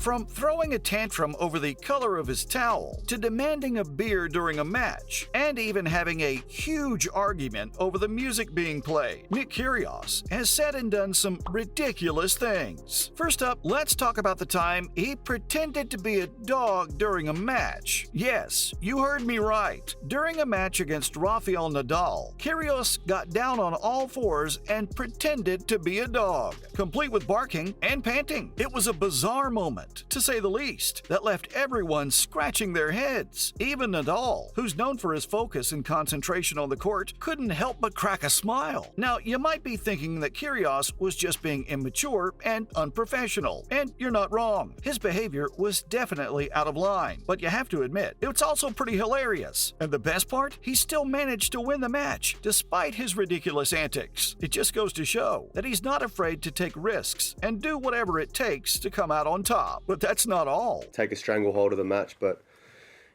From throwing a tantrum over the color of his towel, to demanding a beer during a match, and even having a huge argument over the music being played, Nick Kyrgios has said and done some ridiculous things. First up, let's talk about the time he pretended to be a dog during a match. Yes, you heard me right. During a match against Rafael Nadal, Kyrgios got down on all fours and pretended to be a dog, complete with barking and panting. It was a bizarre moment, to say the least, that left everyone scratching their heads. Even Nadal, who's known for his focus and concentration on the court, couldn't help but crack a smile. Now, you might be thinking that Kyrgios was just being immature and unprofessional, and you're not wrong. His behavior was definitely out of line, but you have to admit, it's also pretty hilarious. And the best part? He still managed to win the match, despite his ridiculous antics. It just goes to show that he's not afraid to take risks and do whatever it takes to come out on top. But that's not all. Take a stranglehold of the match, but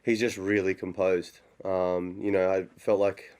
he's just really composed. I felt like,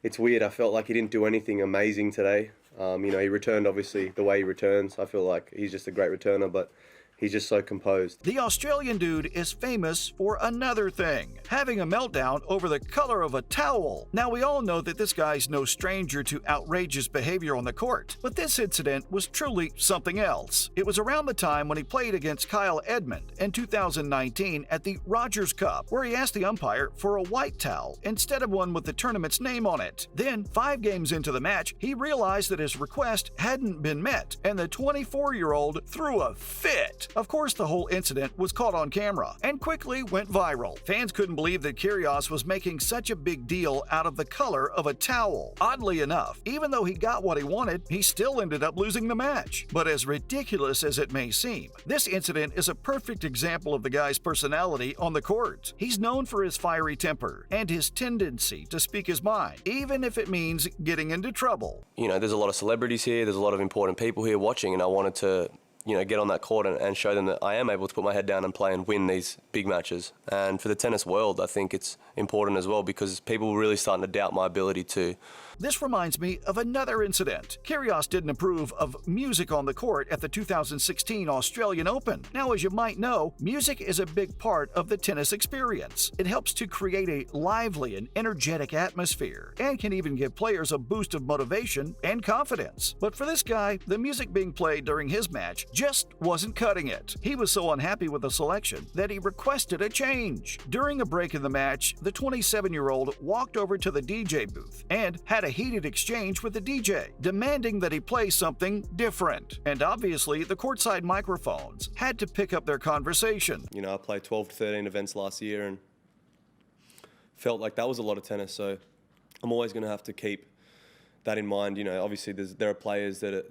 it's weird, I felt like he didn't do anything amazing today. He returned obviously the way he returns. I feel like he's just a great returner, but he's just so composed. The Australian dude is famous for another thing, having a meltdown over the color of a towel. Now, we all know that this guy's no stranger to outrageous behavior on the court, but this incident was truly something else. It was around the time when he played against Kyle Edmund in 2019 at the Rogers Cup, where he asked the umpire for a white towel instead of one with the tournament's name on it. Then, 5 games into the match, he realized that his request hadn't been met, and the 24-year-old threw a fit. Of course, the whole incident was caught on camera and quickly went viral. Fans couldn't believe that Kyrgios was making such a big deal out of the color of a towel. Oddly enough, even though he got what he wanted, he still ended up losing the match. But as ridiculous as it may seem, this incident is a perfect example of the guy's personality on the court. He's known for his fiery temper and his tendency to speak his mind, even if it means getting into trouble. There's a lot of celebrities here, there's a lot of important people here watching, and I wanted to get on that court and show them that I am able to put my head down and play and win these big matches. And for the tennis world, I think it's important as well because people are really starting to doubt my ability to. This reminds me of another incident. Kyrgios didn't approve of music on the court at the 2016 Australian Open. Now, as you might know, music is a big part of the tennis experience. It helps to create a lively and energetic atmosphere and can even give players a boost of motivation and confidence. But for this guy, the music being played during his match just wasn't cutting it. He was so unhappy with the selection that he requested a change. During a break in the match, the 27-year-old walked over to the DJ booth and had a heated exchange with the DJ, demanding that he play something different. And obviously, the courtside microphones had to pick up their conversation. I played 12 to 13 events last year and felt like that was a lot of tennis, so I'm always going to have to keep that in mind. Obviously there are players that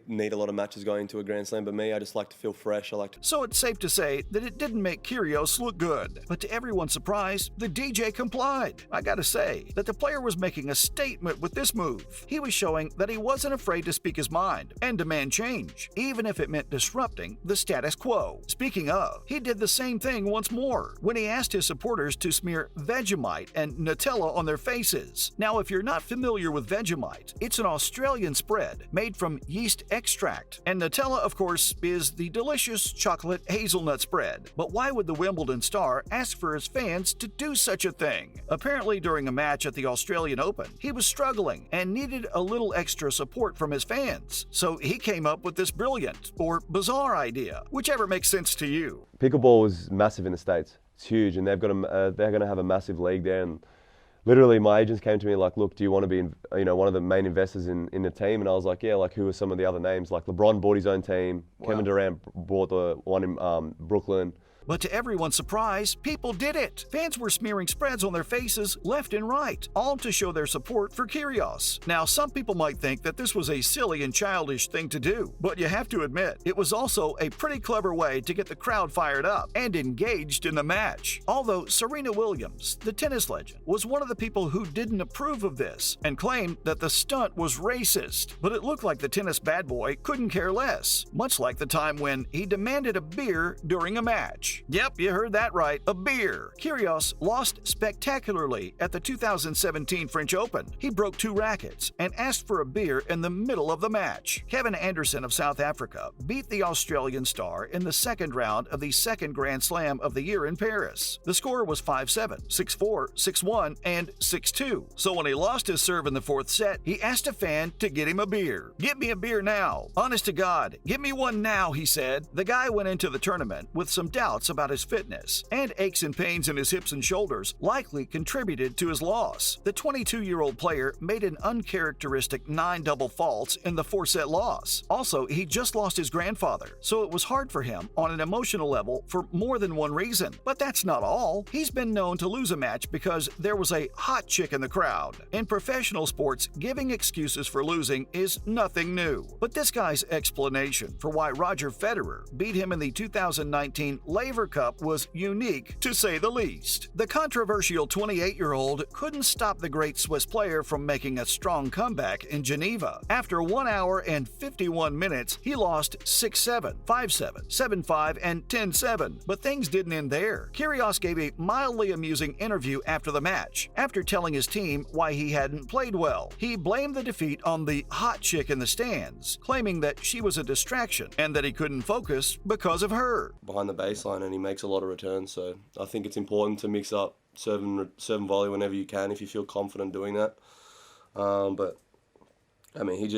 need a lot of matches going to a Grand Slam, but me, I just like to feel fresh. So it's safe to say that it didn't make Kyrgios look good. But to everyone's surprise, the DJ complied. I gotta say that the player was making a statement with this move. He was showing that he wasn't afraid to speak his mind and demand change, even if it meant disrupting the status quo. Speaking of, he did the same thing once more when he asked his supporters to smear Vegemite and Nutella on their faces. Now, if you're not familiar with Vegemite, it's an Australian spread made from yeast extract, and Nutella, of course, is the delicious chocolate hazelnut spread. But why would the Wimbledon star ask for his fans to do such a thing? Apparently, during a match at the Australian Open, he was struggling and needed a little extra support from his fans. So he came up with this brilliant or bizarre idea, whichever makes sense to you. Pickleball is massive in the States. It's huge, and they're going to have a massive league there. And literally, my agents came to me like, look, do you want to be, one of the main investors in the team? And I was like, yeah, like who are some of the other names? Like LeBron bought his own team. Wow. Kevin Durant bought the one in Brooklyn. But to everyone's surprise, people did it. Fans were smearing spreads on their faces left and right, all to show their support for Kyrgios. Now, some people might think that this was a silly and childish thing to do, but you have to admit, it was also a pretty clever way to get the crowd fired up and engaged in the match. Although Serena Williams, the tennis legend, was one of the people who didn't approve of this and claimed that the stunt was racist. But it looked like the tennis bad boy couldn't care less, much like the time when he demanded a beer during a match. match. Yep, you heard that right, a beer. Kyrgios lost spectacularly at the 2017 French Open. He broke 2 rackets and asked for a beer in the middle of the match. Kevin Anderson of South Africa beat the Australian star in the second round of the second Grand Slam of the year in Paris. The score was 5-7, 6-4, 6-1, and 6-2. So when he lost his serve in the 4th set, he asked a fan to get him a beer. "Get me a beer now. Honest to God, get me one now," he said. The guy went into the tournament with some doubts about his fitness, and aches and pains in his hips and shoulders likely contributed to his loss. The 22-year-old player made an uncharacteristic 9 double faults in the 4-set loss. Also, he just lost his grandfather, so it was hard for him on an emotional level for more than one reason. But that's not all. He's been known to lose a match because there was a hot chick in the crowd. In professional sports, giving excuses for losing is nothing new. But this guy's explanation for why Roger Federer beat him in the 2019 Laver Cup was unique, to say the least. The controversial 28-year-old couldn't stop the great Swiss player from making a strong comeback in Geneva. After 1 hour and 51 minutes, he lost 6-7, 5-7, 7-5, and 10-7. But things didn't end there. Kyrgios gave a mildly amusing interview after the match. After telling his team why he hadn't played well, he blamed the defeat on the hot chick in the stands, claiming that she was a distraction and that he couldn't focus because of her. Behind the baseline, and he makes a lot of returns, so I think it's important to mix up serve and volley whenever you can if you feel confident doing that. But I mean,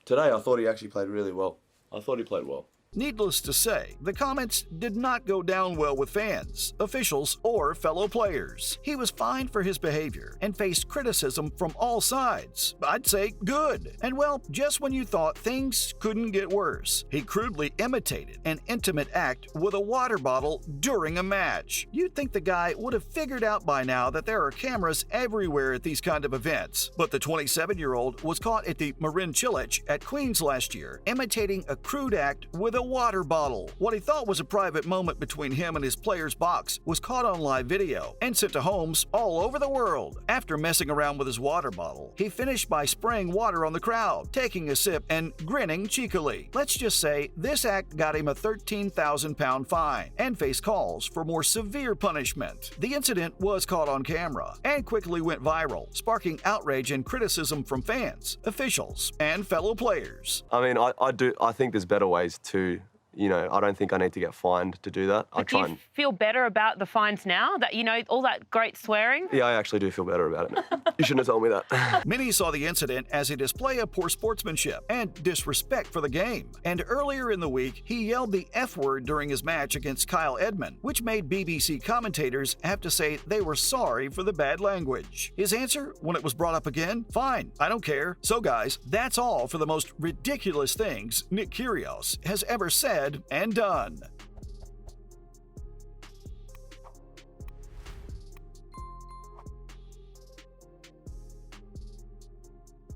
today I thought he actually played really well. I thought he played well. Needless to say, the comments did not go down well with fans, officials, or fellow players. He was fined for his behavior and faced criticism from all sides. I'd say good. And well, just when you thought things couldn't get worse, he crudely imitated an intimate act with a water bottle during a match. You'd think the guy would have figured out by now that there are cameras everywhere at these kind of events. But the 27-year-old was caught at the Marin Cilic at Queen's last year, imitating a crude act with a water bottle. What he thought was a private moment between him and his player's box was caught on live video and sent to homes all over the world. After messing around with his water bottle, he finished by spraying water on the crowd, taking a sip, and grinning cheekily. Let's just say this act got him a £13,000 fine and faced calls for more severe punishment. The incident was caught on camera and quickly went viral, sparking outrage and criticism from fans, officials, and fellow players. I mean, I think there's better ways to, I don't think I need to get fined to do that. But do you feel better about the fines now? That, all that great swearing? Yeah, I actually do feel better about it. You shouldn't have told me that. Many saw the incident as a display of poor sportsmanship and disrespect for the game. And earlier in the week, he yelled the F word during his match against Kyle Edmund, which made BBC commentators have to say they were sorry for the bad language. His answer, when it was brought up again? Fine, I don't care. So guys, that's all for the most ridiculous things Nick Kyrgios has ever said and done.